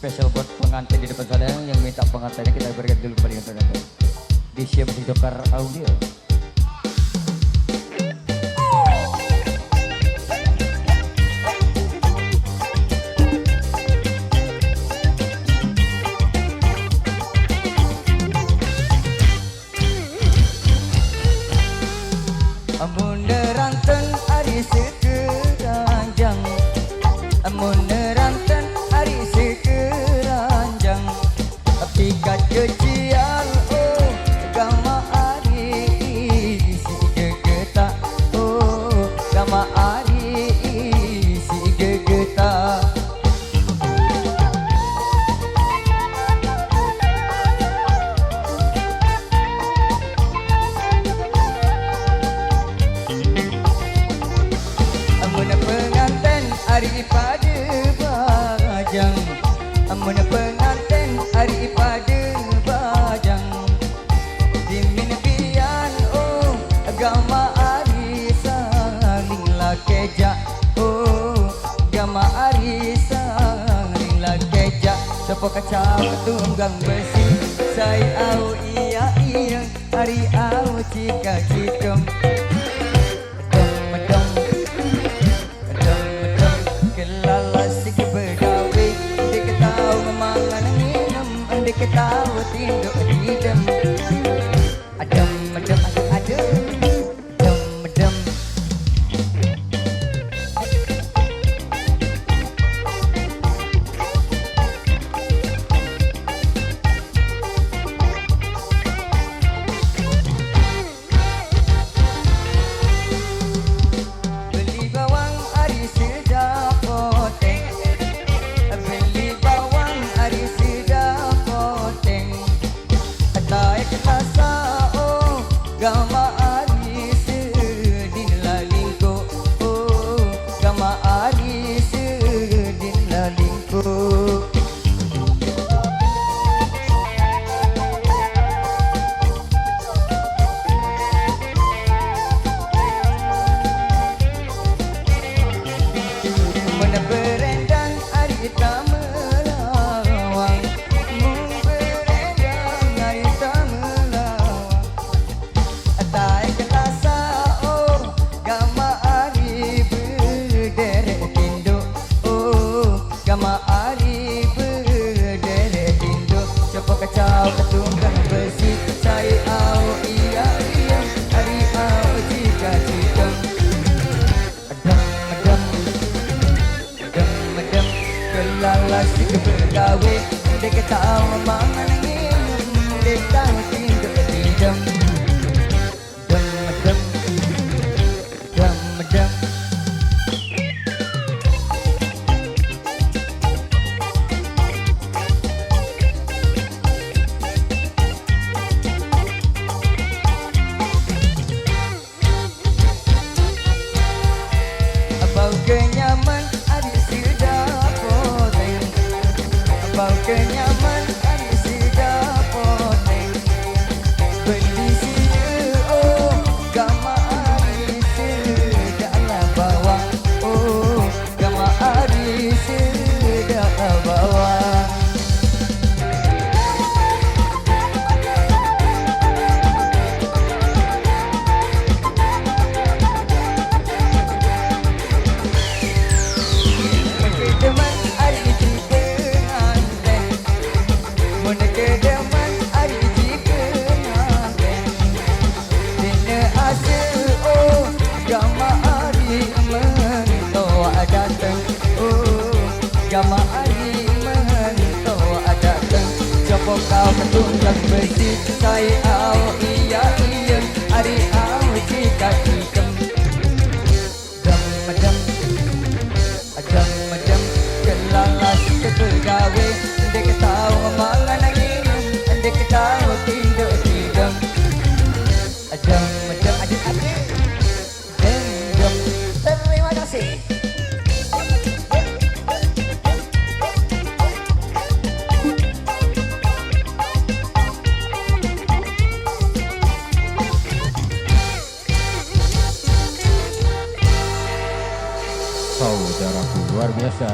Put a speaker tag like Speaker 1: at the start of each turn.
Speaker 1: spesial buat pengantin di depan sana yang minta pengantinnya kita berikan dulu kepada yang terdekat. Di siap di Dokar Audio. Amun neranten ari sekeranjang, amun neranten ari sekeranjang, tapi kat kecian oh gama ari si gegeta oh gama ari si gegeta. Hari pada bajang, amun pengantin hari pada bajang, dimin pian oh agama ari saling lakeja oh agama ari saling lakeja. Sopo kacau tunggang besi saya au iya iya hari au cika cikum. Ketawa tinduk didem adem adem adem adem adem adem. Beli bawang ari sedap poteng, beli bawang ari sedap ketasa oh gama ari sedin lalingko oh gama ari sedin lalingko. Mana berendang ari tamelawang, gama ari berderet tinduk. Coba kacau ketunggang besi saya au iya iya hari au jika jika. Adem adem adem adem kelalas kebergawe dek ketahu mangan ngin dek tahu tinduk tinduk. Adem adem adem adem. Bau kenyaman adik sedap poteng, bau kenyaman adik sedap poteng. Beli sini oh gama ari sedap bawang oh gama ari sedap bawang. Kedeman ari jikenganten, mun kedeman ari jikenganten, dene ase oh gama ari mento adateng oh gama ari mento adateng. Coba kau ketunggang besi saya au iya iya ari au jika ikem. Dam adem adem kelalas kebergawe dek tahu mangan ngin dek tahu tinduk tidem. Adem adem adem adem adem. Terima kasih.
Speaker 2: Saudaraku luar biasa.